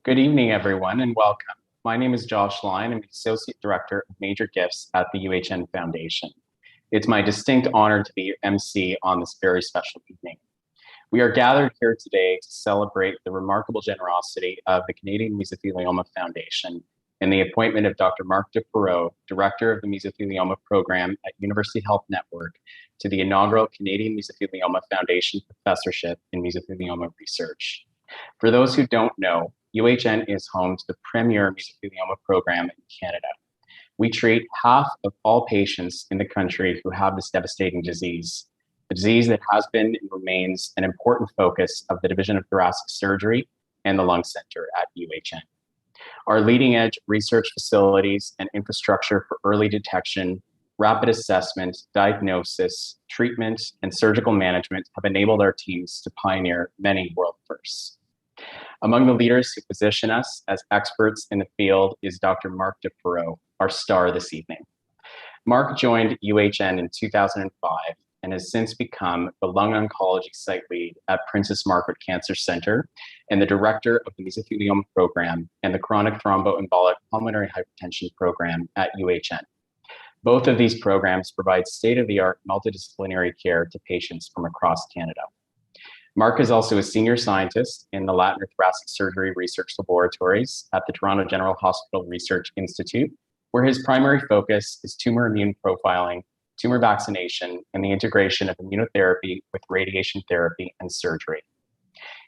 Good evening, everyone, and welcome. My name is Josh Line. I'm the Associate Director of Major Gifts at the UHN Foundation. It's my distinct honor to be your MC on this very special evening. We are gathered here today to celebrate the remarkable generosity of the Canadian Mesothelioma Foundation and the appointment of Dr. Marc de Perrot, Director of the Mesothelioma Program at University Health Network, to the inaugural Canadian Mesothelioma Foundation Professorship in Mesothelioma Research. For those who don't know, UHN is home to the premier mesothelioma program in Canada. We treat half of all patients in the country who have this devastating disease, a disease that has been and remains an important focus of the Division of Thoracic Surgery and the Lung Center at UHN. Our leading edge research facilities and infrastructure for early detection, rapid assessment, diagnosis, treatment, and surgical management have enabled our teams to pioneer many world firsts. Among the leaders who position us as experts in the field is Dr. Marc de Perrot, our star this evening. Marc joined UHN in 2005 and has since become the lung oncology site lead at Princess Margaret Cancer Center and the director of the mesothelioma program and the chronic thromboembolic pulmonary hypertension program at UHN. Both of these programs provide state-of-the-art multidisciplinary care to patients from across Canada. Marc is also a senior scientist in the Latin Thoracic Surgery Research Laboratories at the Toronto General Hospital Research Institute, where his primary focus is tumor immune profiling, tumor vaccination, and the integration of immunotherapy with radiation therapy and surgery.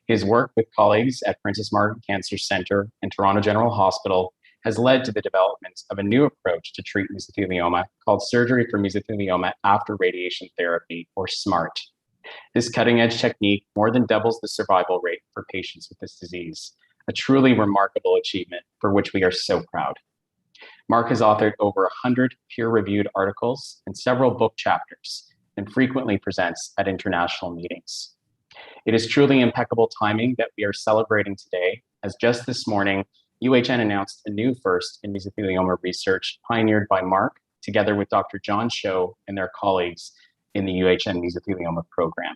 His work with colleagues at Princess Margaret Cancer Center and Toronto General Hospital has led to the development of a new approach to treat mesothelioma called surgery for mesothelioma after radiation therapy, or SMART. This cutting-edge technique more than doubles the survival rate for patients with this disease, a truly remarkable achievement for which we are so proud. Marc has authored over 100 peer-reviewed articles and several book chapters, and frequently presents at international meetings. It is truly impeccable timing that we are celebrating today, as just this morning, UHN announced a new first in mesothelioma research pioneered by Marc, together with Dr. John Cho and their colleagues in the UHN mesothelioma program.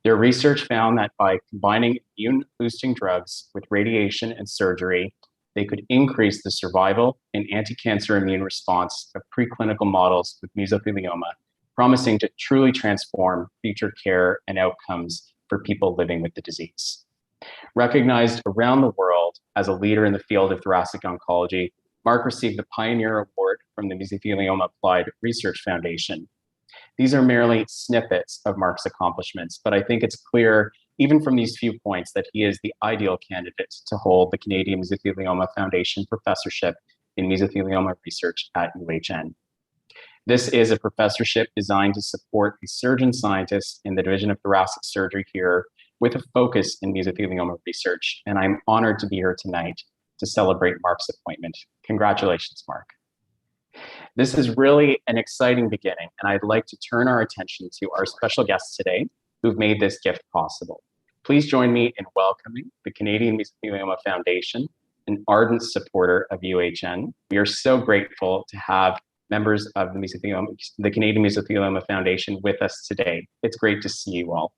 Their research found that by combining immune-boosting drugs with radiation and surgery, they could increase the survival and anti-cancer immune response of preclinical models with mesothelioma, promising to truly transform future care and outcomes for people living with the disease. Recognized around the world as a leader in the field of thoracic oncology, Marc received the Pioneer Award from the Mesothelioma Applied Research Foundation. These are merely snippets of Marc's accomplishments, but I think it's clear, even from these few points, that he is the ideal candidate to hold the Canadian Mesothelioma Foundation Professorship in Mesothelioma Research at UHN. This is a professorship designed to support the surgeon scientists in the Division of Thoracic Surgery here with a focus in mesothelioma research, and I'm honored to be here tonight to celebrate Marc's appointment. Congratulations, Marc. This is really an exciting beginning, and I'd like to turn our attention to our special guests today who've made this gift possible. Please join me in welcoming the Canadian Mesothelioma Foundation, an ardent supporter of UHN. We are so grateful to have members of the Canadian Mesothelioma Foundation with us today. It's great to see you all.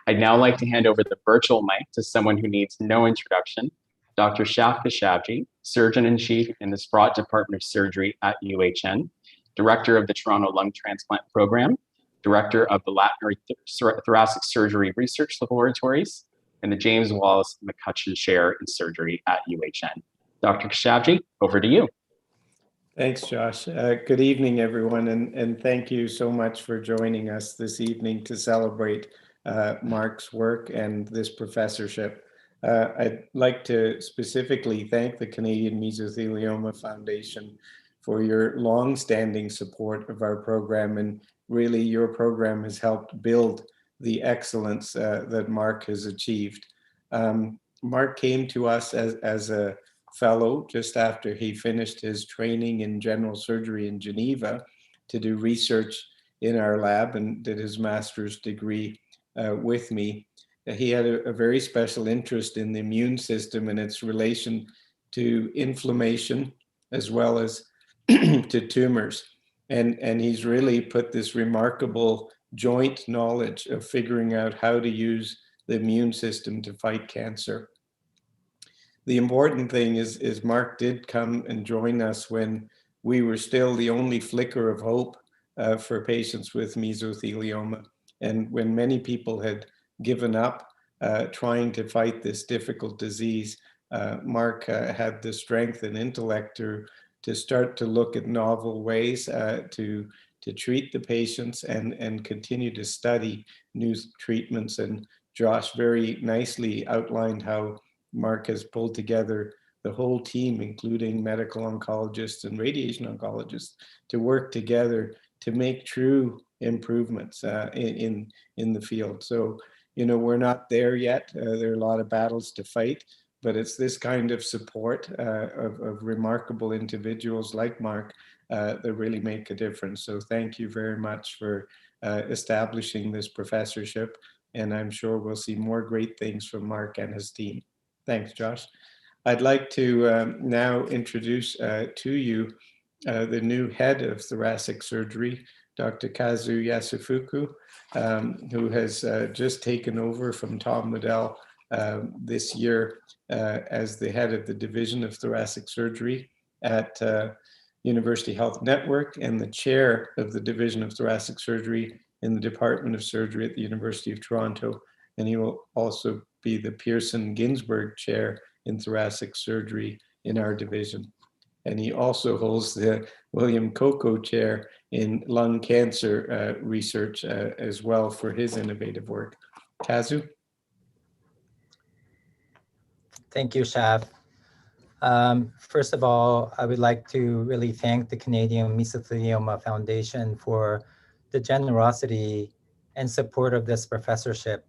I'd now like to hand over the virtual mic to someone who needs no introduction, Dr. Shaf Kashabji, Surgeon-in-Chief in the Sprott Department of Surgery at UHN, Director of the Toronto Lung Transplant Program, Director of the Latin Thoracic Surgery Research Laboratories, and the James Wallace McCutcheon Chair in Surgery at UHN. Dr. Kashabji, over to you. Thanks, Josh. Good evening, everyone, and thank you so much for joining us this evening to celebrate Marc's work and this professorship. I'd like to specifically thank the Canadian Mesothelioma Foundation for your long-standing support of our program, and really your program has helped build the excellence that Marc has achieved. Marc came to us as a fellow just after he finished his training in general surgery in Geneva to do research in our lab, and did his master's degree with me. He had a very special interest in the immune system and its relation to inflammation as well as to tumors. And he's really put this remarkable joint knowledge of figuring out how to use the immune system to fight cancer. the important thing is Marc did come and join us when we were still the only flicker of hope for patients with mesothelioma. And when many people had given up trying to fight this difficult disease, Marc had the strength and intellect to start to look at novel ways to treat the patients and continue to study new treatments. And Josh very nicely outlined how Marc has pulled together the whole team, including medical oncologists and radiation oncologists, to work together to make true improvements in the field. So, you know, we're not there yet. There are a lot of battles to fight, but it's this kind of support of remarkable individuals like Marc that really make a difference. So thank you very much for establishing this professorship. And I'm sure we'll see more great things from Marc and his team. Thanks, Josh. I'd like to now introduce to you the new head of thoracic surgery, Dr. Kazu Yasufuku, who has just taken over from Tom Waddell this year as the head of the Division of Thoracic Surgery at University Health Network and the chair of the Division of Thoracic Surgery in the Department of Surgery at the University of Toronto. And he will also be the Pearson Ginsberg Chair in Thoracic Surgery in our division. And he also holds the William Coco Chair in Lung Cancer Research as well for his innovative work. Kazu? Thank you, Shaf. First of all, I would like to really thank the Canadian Mesothelioma Foundation for the generosity and support of this professorship.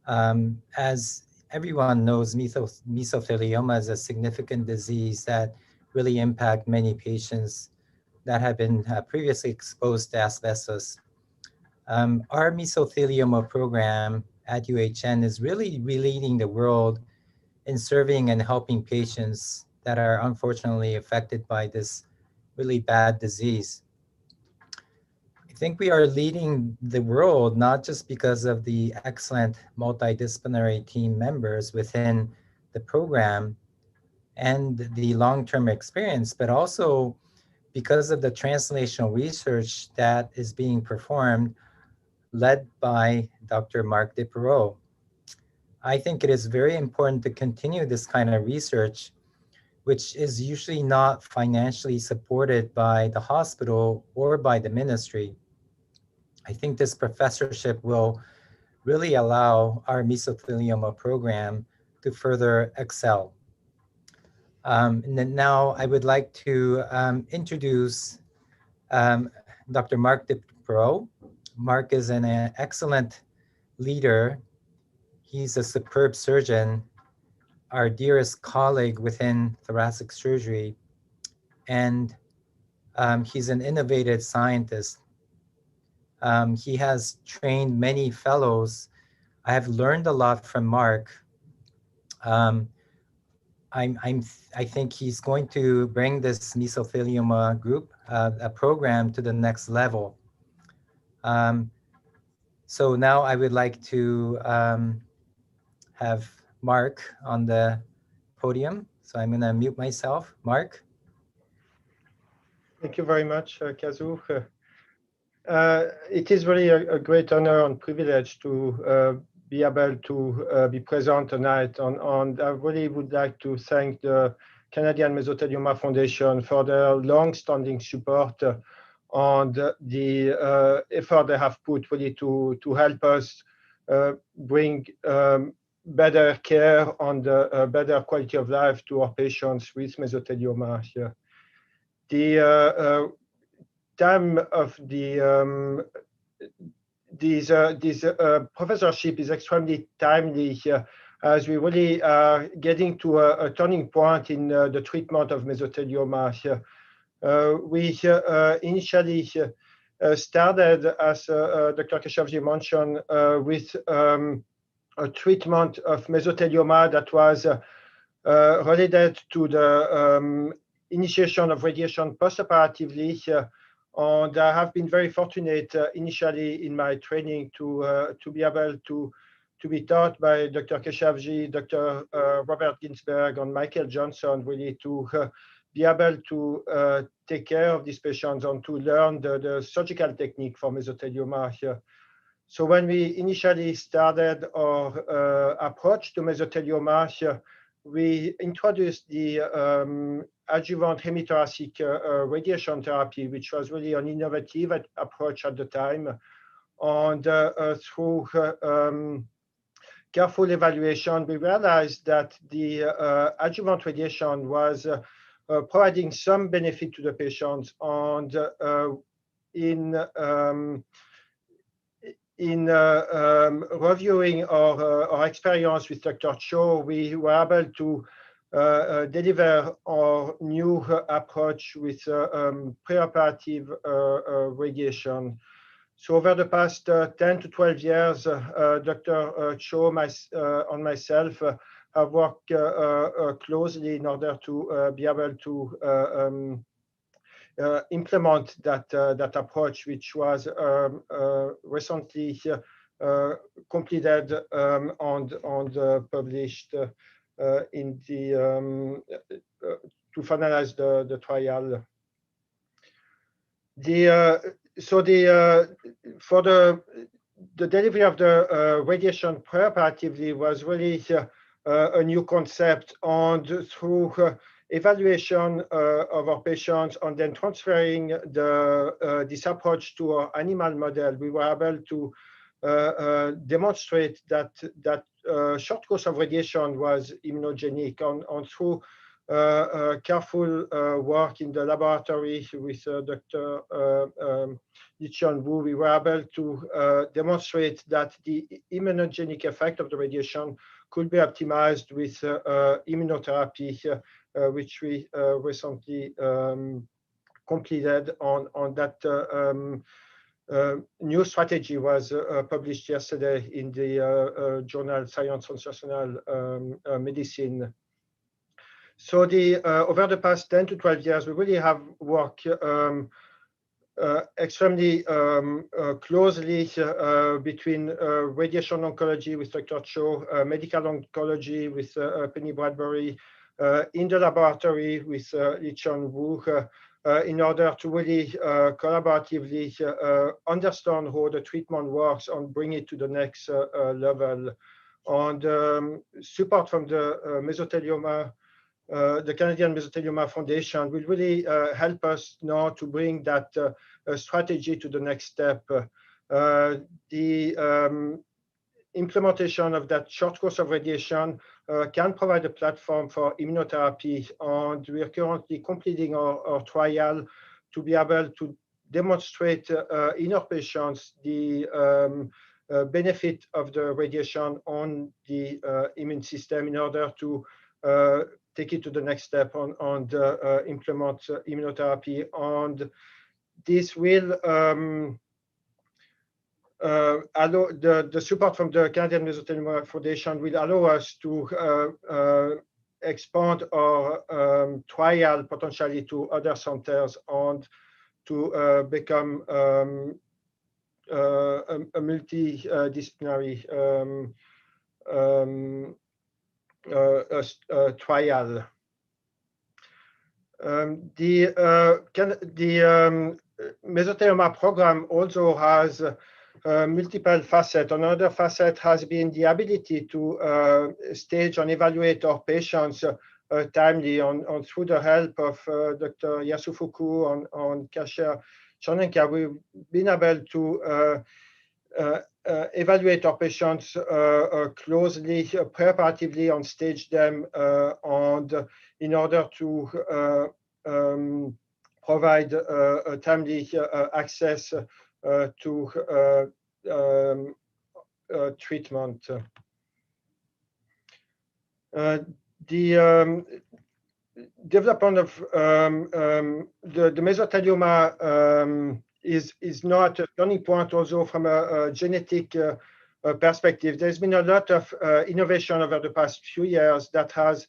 As everyone knows, mesothelioma is a significant disease that really impacts many patients that have been previously exposed to asbestos. Our mesothelioma program at UHN is really leading the world in serving and helping patients that are unfortunately affected by this really bad disease. I think we are leading the world not just because of the excellent multidisciplinary team members within the program and the long-term experience, but also because of the translational research that is being performed, led by Dr. Marc de Perrot. I think it is very important to continue this kind of research, which is usually not financially supported by the hospital or by the ministry. I think this professorship will really allow our mesothelioma program to further excel. And then now I would like to introduce Dr. Marc de Perrot. Marc is an excellent leader. He's a superb surgeon, our dearest colleague within thoracic surgery, and he's an innovative scientist. He has trained many fellows. I have learned a lot from Marc. I think he's going to bring this mesothelioma group, a program, to the next level. So now I would like to have Marc on the podium. So I'm gonna mute myself. Marc? Thank you very much, Kazu. It is really a great honor and privilege to be able to be present tonight. And I really would like to thank the Canadian Mesothelioma Foundation for their long-standing support and the effort they have put really to help us bring better care and better quality of life to our patients with mesothelioma here. The time of this professorship is extremely timely here, as we really are getting to a turning point in the treatment of mesothelioma here. We initially started, as Dr. Keshavji mentioned, with a treatment of mesothelioma that was related to the initiation of radiation postoperatively. And I have been very fortunate initially in my training to be able to to be taught by Dr. Keshavji, Dr. Robert Ginsberg, and Michael Johnson, really to be able to take care of these patients and to learn the surgical technique for mesothelioma here. So when we initially started our approach to mesothelioma here, we introduced the adjuvant hemithoracic radiation therapy, which was really an innovative approach at the time. And through careful evaluation, we realized that the adjuvant radiation was providing some benefit to the patients. And in reviewing our experience with Dr. Cho, we were able to deliver our new approach with preoperative radiation. So over the past 10 to 12 years, Dr. Cho and myself have worked closely in order to be able to implement that approach, which was recently completed and published in the to finalize the trial. For the delivery of the radiation preoperatively was really a new concept, and through evaluation of our patients and then transferring this approach to our animal model, we were able to demonstrate that short course of radiation was immunogenic. And through careful work in the laboratory with Dr. Yichun Wu, we were able to demonstrate that the immunogenic effect of the radiation could be optimized with immunotherapy, which we recently completed on that. New strategy was published yesterday in the journal Science Translational Medicine. So over the past 10 to 12 years, we really have worked extremely closely between radiation oncology with Dr. Cho, medical oncology with Penny Bradbury, in the laboratory with Yichun Wu, in order to really collaboratively understand how the treatment works and bring it to the next level. And support from the mesothelioma, the Canadian Mesothelioma Foundation will really help us now to bring that strategy to the next step. The implementation of that short course of radiation can provide a platform for immunotherapy, and we are currently completing our trial to be able to demonstrate in our patients the benefit of the radiation on the immune system in order to take it to the next step and implement immunotherapy. And this will allow the support from the Canadian Mesothelioma Foundation will allow us to expand our trial potentially to other centers and to become a multidisciplinary trial. The mesothelioma program also has multiple facets. Another facet has been the ability to stage and evaluate our patients timely, and through the help of Dr. Yasufuku and Kasia Chonenka, we've been able to evaluate our patients closely, preoperatively, and stage them, and in order to provide timely access to treatment. The development of the mesothelioma is not a turning point also from a genetic perspective. There's been a lot of innovation over the past few years that has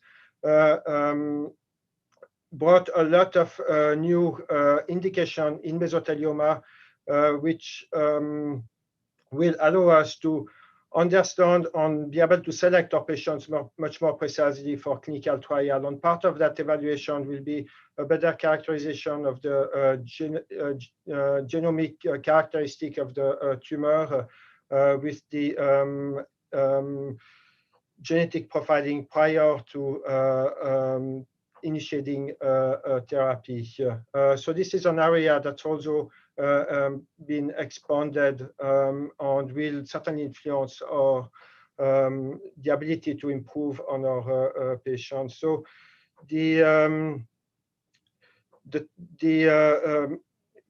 brought a lot of new indication in mesothelioma, which will allow us to understand and be able to select our patients much more precisely for clinical trial. And part of that evaluation will be a better characterization of the genomic characteristic of the tumor with the genetic profiling prior to initiating therapy. So this is an area that's also been expanded and will certainly influence our the ability to improve on our patients. So the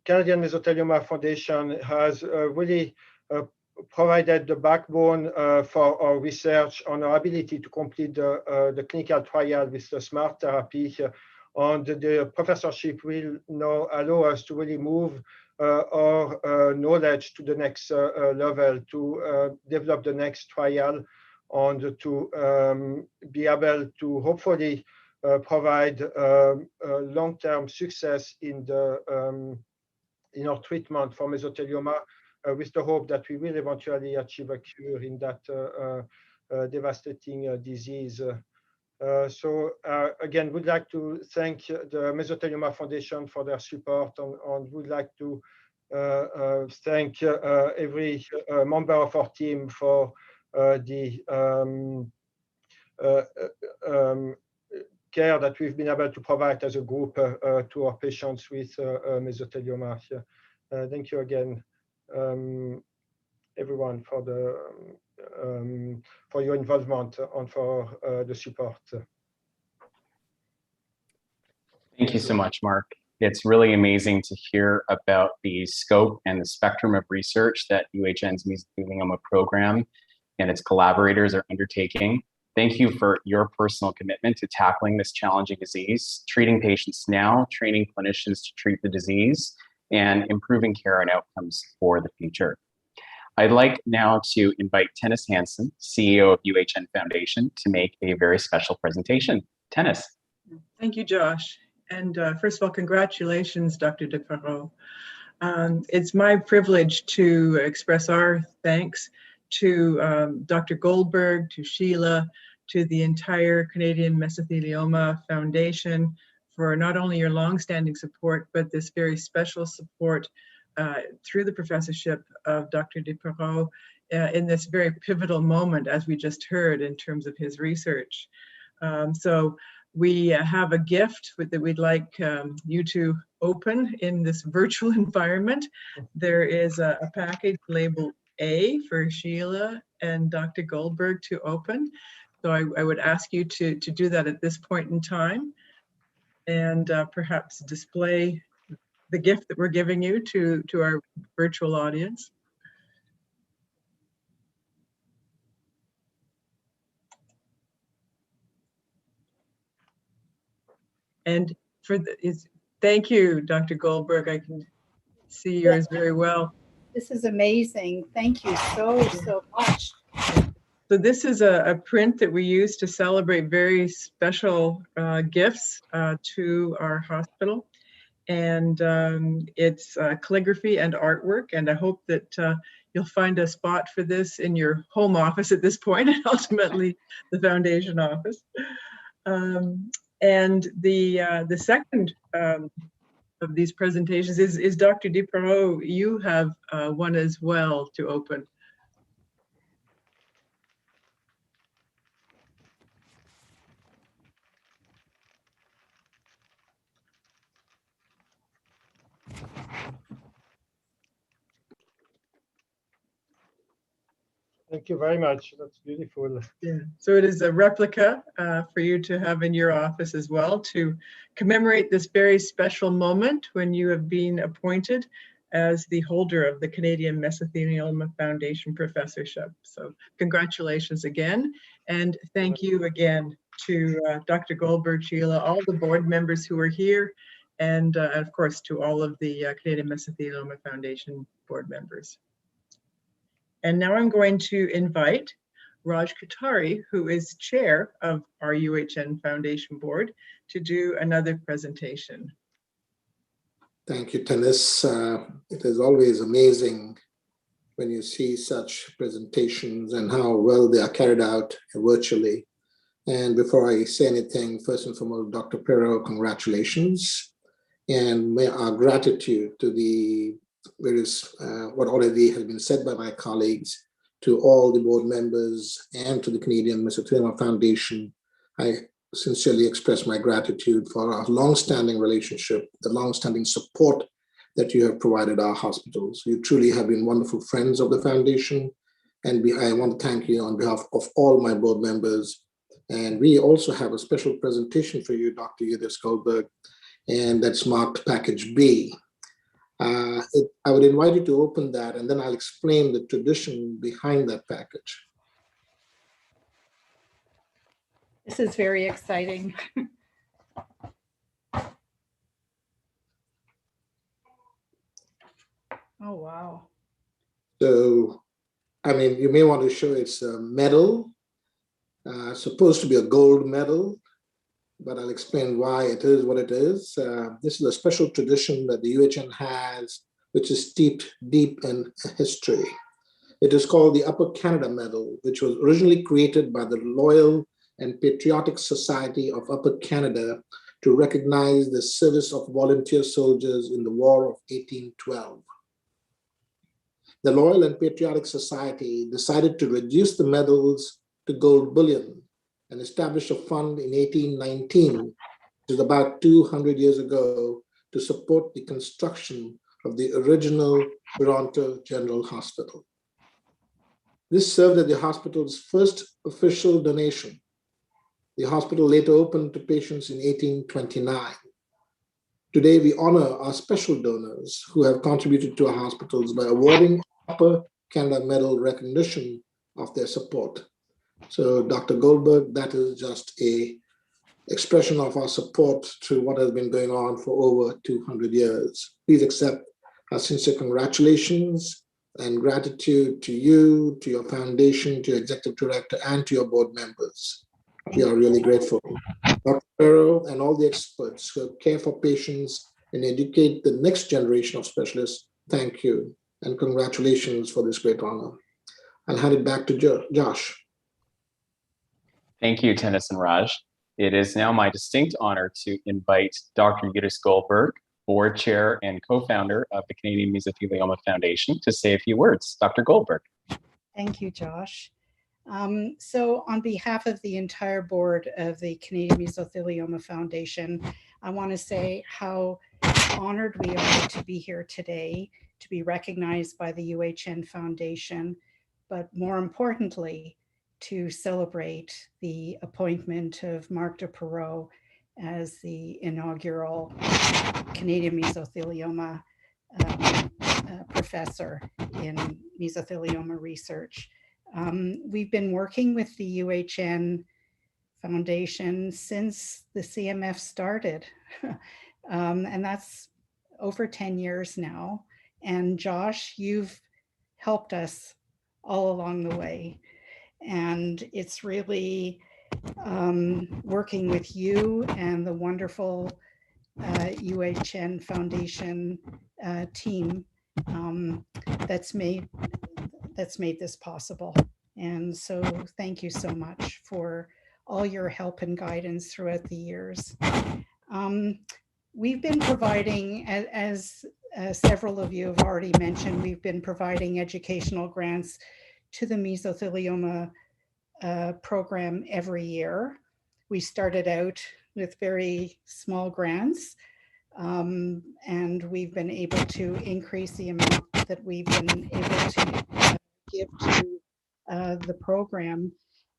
Canadian Mesothelioma Foundation has really provided the backbone for our research on our ability to complete the clinical trial with the SMART therapy. And the professorship will now allow us to really move our knowledge to the next level, to develop the next trial, and to be able to hopefully provide long-term success in our treatment for mesothelioma, with the hope that we will eventually achieve a cure in that devastating disease. So again, we'd like to thank the Mesothelioma Foundation for their support, and would like to thank every member of our team for the care that we've been able to provide as a group to our patients with mesothelioma. Thank you again, everyone, for your involvement and for the support. Thank you so much, Marc. It's really amazing to hear about the scope and the spectrum of research that UHN's mesothelioma program and its collaborators are undertaking. Thank you for your personal commitment to tackling this challenging disease, treating patients now, training clinicians to treat the disease, and improving care and outcomes for the future. I'd like now to invite Tennis Hansen, CEO of UHN Foundation, to make a very special presentation. Tennis. Thank you, Josh. And first of all, congratulations, Dr. de Perrot. It's my privilege to express our thanks to Dr. Goldberg, to Sheila, to the entire Canadian Mesothelioma Foundation for not only your longstanding support, but this very special support through the professorship of Dr. de Perrot in this very pivotal moment, as we just heard, in terms of his research. So we have a gift that we'd like you to open in this virtual environment. There is a package labeled A for Sheila and Dr. Goldberg to open. So I would ask you to do that at this point in time, and perhaps display the gift that we're giving you to our virtual audience. And thank you, Dr. Goldberg. I can see yours very well. This is amazing. Thank you so much. So this is a print that we use to celebrate very special gifts to our hospital. And it's calligraphy and artwork. And I hope that you'll find a spot for this in your home office at this point, and ultimately the foundation office. And the second of these presentations is Dr. de Perrot. You have one as well to open. Thank you very much. That's beautiful. Yeah. So it is a replica for you to have in your office as well, to commemorate this very special moment when you have been appointed as the holder of the Canadian Mesothelioma Foundation Professorship. So congratulations again, and thank you again to Dr. Goldberg, Sheila, all the board members who are here, and of course to all of the Canadian Mesothelioma Foundation board members. And now I'm going to invite Raj Kothari, who is chair of our UHN Foundation board, to do another presentation. Thank you, Tennis. It is always amazing when you see such presentations and how well they are carried out virtually. And before I say anything, first and foremost, Dr. Perrot, congratulations. And our gratitude to the various, what already has been said by my colleagues, to all the board members and to the Canadian Mesothelioma Foundation. I sincerely express my gratitude for our long-standing relationship, the long-standing support that you have provided our hospitals. You truly have been wonderful friends of the foundation. And I want to thank you on behalf of all my board members. And we also have a special presentation for you, Dr. Judith Goldberg, and that's marked package B. I would invite you to open that, and then I'll explain the tradition behind that package. This is very exciting. Oh, wow. So, I mean, you may want to show it's a medal, supposed to be a gold medal, but I'll explain why it is what it is. This is a special tradition that the UHN has, which is steeped deep in history. It is called the Upper Canada Medal, which was originally created by the Loyal and Patriotic Society of Upper Canada to recognize the service of volunteer soldiers in the War of 1812. The Loyal and Patriotic Society decided to reduce the medals to gold bullion and established a fund in 1819, which is about 200 years ago, to support the construction of the original Toronto General Hospital. This served as the hospital's first official donation. The hospital later opened to patients in 1829. Today, we honor our special donors who have contributed to our hospitals by awarding Upper Canada Medal recognition of their support. So, Dr. Goldberg, that is just an expression of our support to what has been going on for over 200 years. Please accept our sincere congratulations and gratitude to you, to your foundation, to your executive director, and to your board members. We are really grateful. Dr. Perrot and all the experts who care for patients and educate the next generation of specialists, thank you and congratulations for this great honor. I'll hand it back to Josh. Thank you, Tennis and Raj. It is now my distinct honor to invite Dr. Judith Goldberg, board chair and co-founder of the Canadian Mesothelioma Foundation, to say a few words. Dr. Goldberg. Thank you, Josh. So on behalf of the entire board of the Canadian Mesothelioma Foundation, I want to say how honored we are to be here today, to be recognized by the UHN Foundation, but more importantly, to celebrate the appointment of Marc de Perrot as the inaugural Canadian Mesothelioma professor in mesothelioma research. We've been working with the UHN Foundation since the CMF started, and that's over 10 years now. And Josh, you've helped us all along the way. And it's really working with you and the wonderful UHN Foundation team that's made this possible. And so thank you so much for all your help and guidance throughout the years. We've been providing, as several of you have already mentioned, we've been providing educational grants to the mesothelioma program every year. We started out with very small grants, and we've been able to increase the amount that we've been able to give to the program.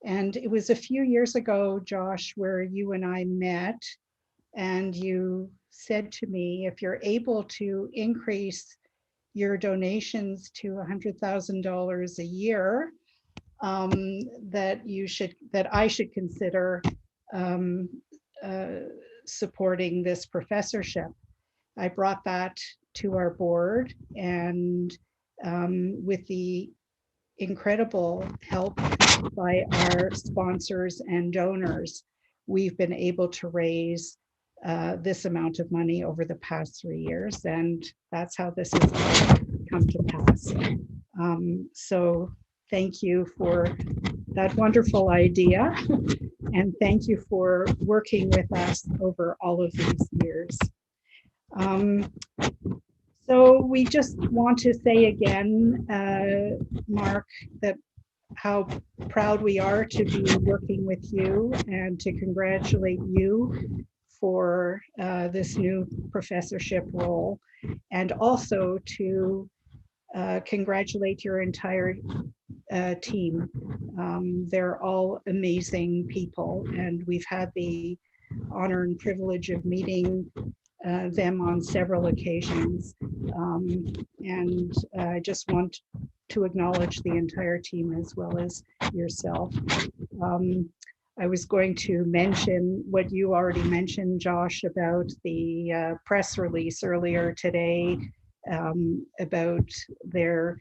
And it was a few years ago, Josh, where you and I met, and you said to me, if you're able to increase your donations to $100,000 a year, that I should consider supporting this professorship. I brought that to our board, and with the incredible help by our sponsors and donors, we've been able to raise this amount of money over the past 3 years, and that's how this has come to pass. So thank you for that wonderful idea. And thank you for working with us over all of these years. So we just want to say again, Marc, that how proud we are to be working with you and to congratulate you for this new professorship role, and also to congratulate your entire team. They're all amazing people, and we've had the honor and privilege of meeting them on several occasions. And I just want to acknowledge the entire team as well as yourself. I was going to mention what you already mentioned, Josh, about the press release earlier today about their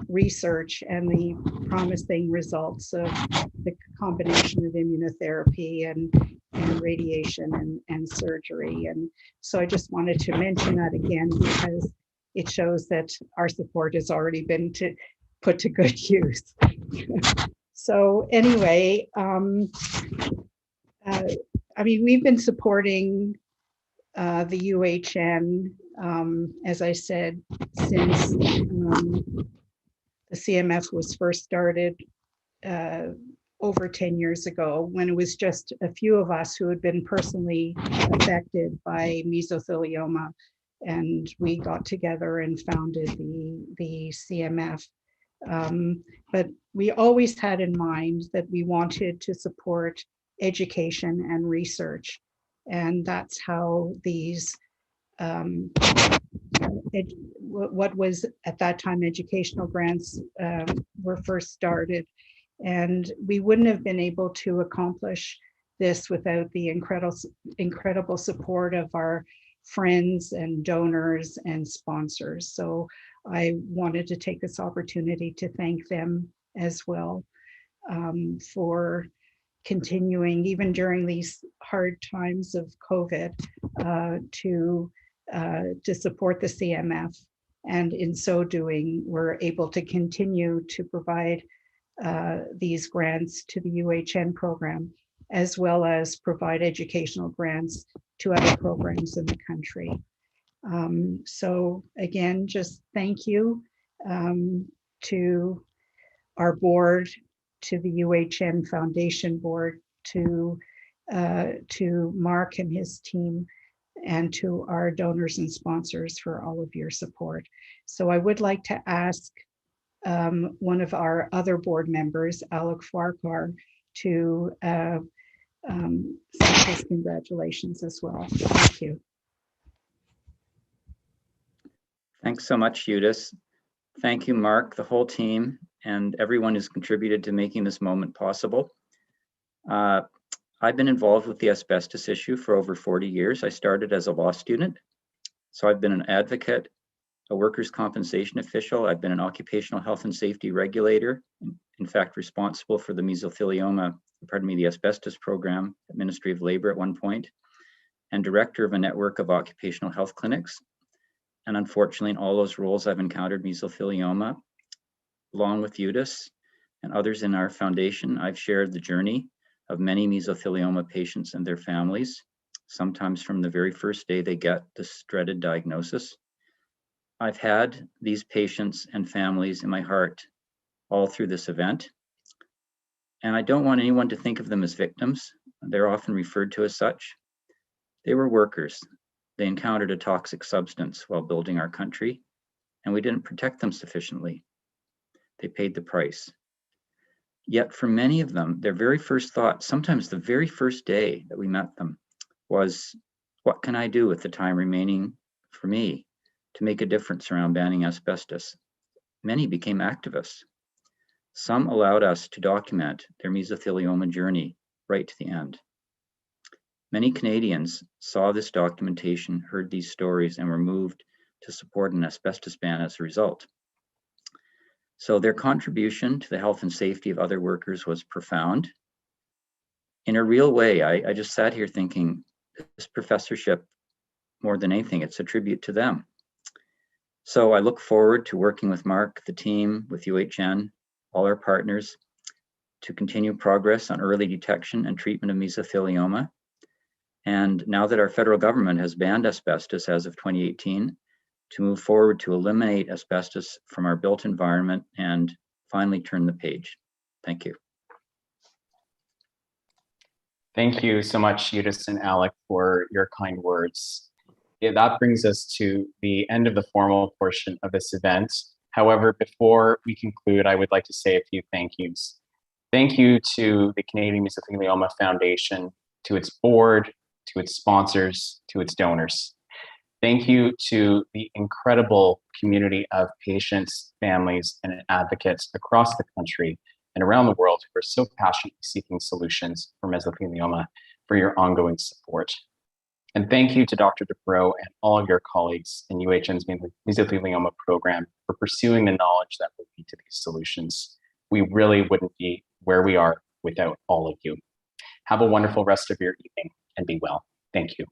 research and the promising results of the combination of immunotherapy and radiation and surgery. And so I just wanted to mention that again, because it shows that our support has already been put to good use. So anyway, I mean, we've been supporting the UHN, as I said, since the CMF was first started over 10 years ago, when it was just a few of us who had been personally affected by mesothelioma. And we got together and founded the CMF. But we always had in mind that we wanted to support education and research. And that's how these, what was at that time educational grants were first started. And we wouldn't have been able to accomplish this without the incredible support of our friends and donors and sponsors. So I wanted to take this opportunity to thank them as well for continuing, even during these hard times of COVID, to support the CMF. And in so doing, we're able to continue to provide these grants to the UHN program, as well as provide educational grants to other programs in the country. So again, just thank you to our board, to the UHN Foundation board, to Marc and his team, and to our donors and sponsors for all of your support. So I would like to ask one of our other board members, Alec Farquhar, to send his congratulations as well. Thank you. Thanks so much, Eudice. Thank you, Marc, the whole team, and everyone who's contributed to making this moment possible. I've been involved with the asbestos issue for over 40 years. I started as a law student, so I've been an advocate, a workers' compensation official. I've been an occupational health and safety regulator, in fact, responsible for the the asbestos program at Ministry of Labor at one point, and director of a network of occupational health clinics. And unfortunately, in all those roles, I've encountered mesothelioma. Along with Eudice and others in our foundation, I've shared the journey of many mesothelioma patients and their families, sometimes from the very first day they get this dreaded diagnosis. I've had these patients and families in my heart all through this event. And I don't want anyone to think of them as victims. They're often referred to as such. They were workers. They encountered a toxic substance while building our country, and we didn't protect them sufficiently. They paid the price. Yet for many of them, their very first thought, sometimes the very first day that we met them, was, what can I do with the time remaining for me to make a difference around banning asbestos? Many became activists. Some allowed us to document their mesothelioma journey right to the end. Many Canadians saw this documentation, heard these stories, and were moved to support an asbestos ban as a result. So their contribution to the health and safety of other workers was profound. In a real way, I just sat here thinking, this professorship, more than anything, it's a tribute to them. So I look forward to working with Marc, the team, with UHN, all our partners, to continue progress on early detection and treatment of mesothelioma. And now that our federal government has banned asbestos as of 2018, to move forward to eliminate asbestos from our built environment and finally turn the page. Thank you. Thank you so much, Eudes and Alec, for your kind words. Yeah, that brings us to the end of the formal portion of this event. However, before we conclude, I would like to say a few thank yous. Thank you to the Canadian Mesothelioma Foundation, to its board, to its sponsors, to its donors. Thank you to the incredible community of patients, families, and advocates across the country and around the world who are so passionately seeking solutions for mesothelioma, for your ongoing support. And thank you to Dr. Perrot and all of your colleagues in UHN's mesothelioma program for pursuing the knowledge that will lead to these solutions. We really wouldn't be where we are without all of you. Have a wonderful rest of your evening and be well. Thank you.